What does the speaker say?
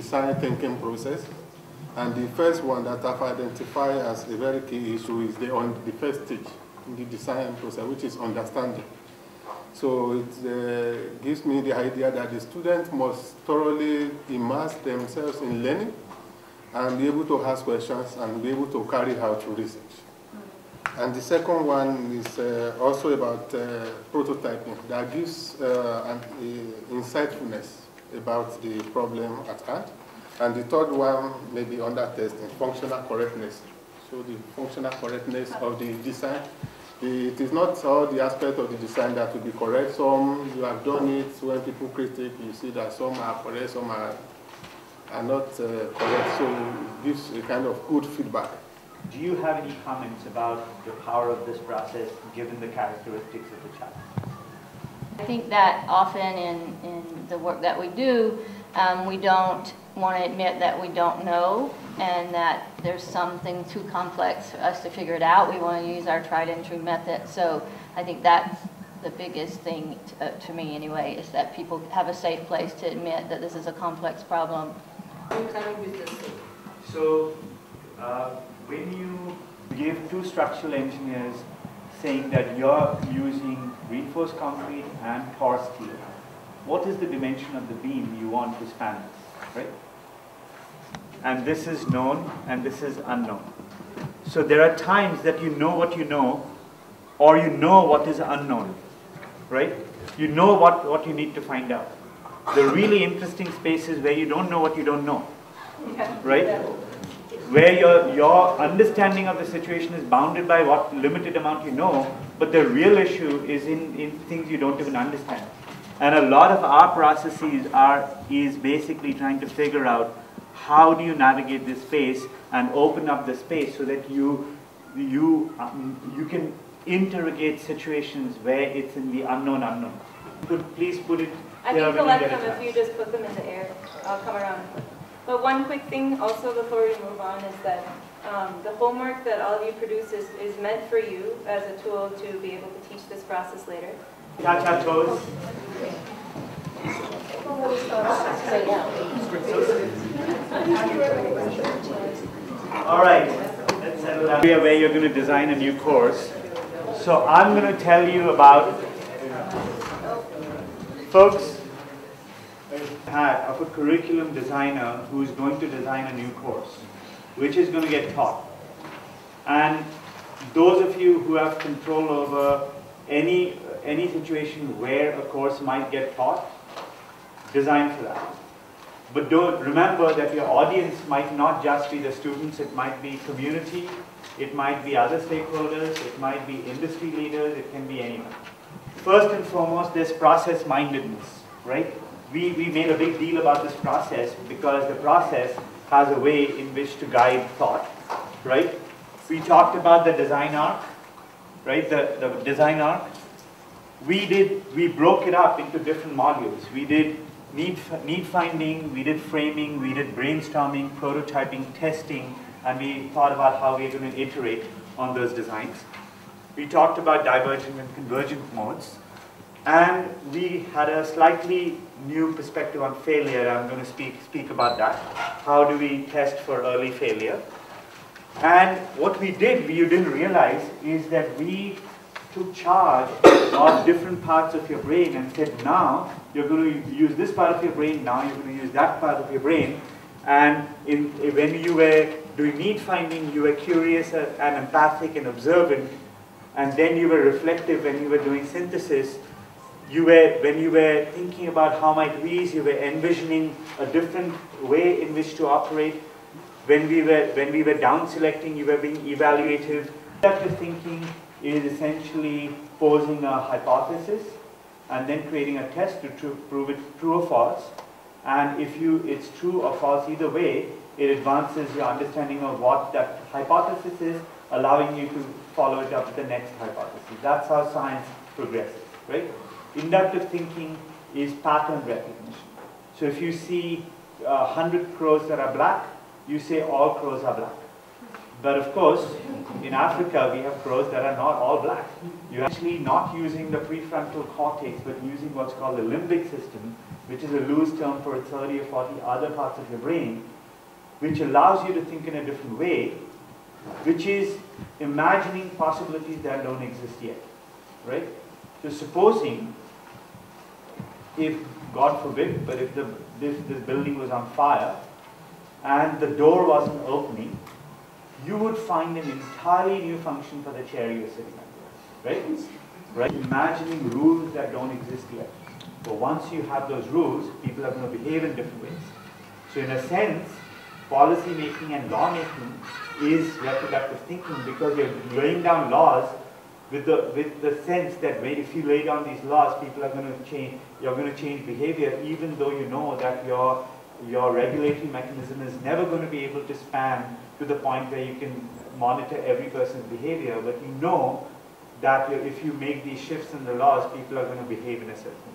design thinking process. And the first one that I've identified as a very key issue is the first stage in the design process, which is understanding. So it gives me the idea that the students must thoroughly immerse themselves in learning and be able to ask questions and be able to carry out research. And the second one is also about prototyping that gives an insightfulness about the problem at hand. And the third one may be under testing, functional correctness. So the functional correctness of the design. It is not all the aspect of the design that will be correct. Some you have done it when people critique, you see that some are correct, some are not correct. So it gives a kind of good feedback. Do you have any comments about the power of this process given the characteristics of the challenge? I think that often in the work that we do, we don't want to admit that we don't know and that there's something too complex for us to figure it out. We want to use our tried and true method. So I think that's the biggest thing to me anyway, is that people have a safe place to admit that this is a complex problem. So when you give two structural engineers saying that you're using reinforced concrete and porous steel, what is the dimension of the beam you want to span this, right? And this is known and this is unknown. So there are times that you know what you know, or you know what is unknown, right? You know what you need to find out. The really interesting space is where you don't know what you don't know, right? Where your understanding of the situation is bounded by what limited amount you know, but the real issue is in things you don't even understand. And a lot of our processes is basically trying to figure out how do you navigate this space and open up the space so that you can interrogate situations where it's in the unknown. Please put it. I can collect them if you just put them in the air. I'll come around. But one quick thing also before we move on is that the homework that all of you produce is meant for you as a tool to be able to teach this process later. Cha-cha toes. All right, let's settle down. Where you're going to design a new course. So I'm going to tell you about, folks, of a curriculum designer who's going to design a new course, which is going to get taught. And those of you who have control over any situation where a course might get taught, design for that. But don't remember that your audience might not just be the students, it might be community, it might be other stakeholders, it might be industry leaders, it can be anyone. First and foremost, there's process mindedness, right? We made a big deal about this process because the process has a way in which to guide thought, right? We talked about the design arc, right? The design arc. We broke it up into different modules. We did need finding, we did framing, we did brainstorming, prototyping, testing, and we thought about how we're going to iterate on those designs. We talked about divergent and convergent modes. And we had a slightly new perspective on failure. I'm going to speak about that. How do we test for early failure? And what we did, you didn't realize, is that we took charge of different parts of your brain and said, now you're going to use this part of your brain, now you're going to use that part of your brain. And when you were doing need finding, you were curious and empathic and observant. And then you were reflective when you were doing synthesis. When you were thinking about how might we, you were envisioning a different way in which to operate. When we were down selecting, you were being evaluative. Deductive thinking is essentially posing a hypothesis and then creating a test to prove it true or false. And if it's true or false either way, it advances your understanding of what that hypothesis is, allowing you to follow it up with the next hypothesis. That's how science progresses, right? Inductive thinking is pattern recognition. So if you see 100 crows that are black, you say all crows are black. But of course, in Africa, we have crows that are not all black. You're actually not using the prefrontal cortex, but using what's called the limbic system, which is a loose term for 30 or 40 other parts of your brain, which allows you to think in a different way, which is imagining possibilities that don't exist yet, right? So supposing, if, God forbid, but if this building was on fire and the door wasn't opening, you would find an entirely new function for the chair you're sitting on, right? Right? Imagining rules that don't exist yet. But once you have those rules, people are going to behave in different ways. So in a sense, policy making and law making is reproductive thinking, because you're laying down laws with the sense that if you lay down these laws, people are going to change. You're going to change behavior, even though you know that your regulatory mechanism is never going to be able to span to the point where you can monitor every person's behavior. But you know that if you make these shifts in the laws, people are going to behave in a certain way.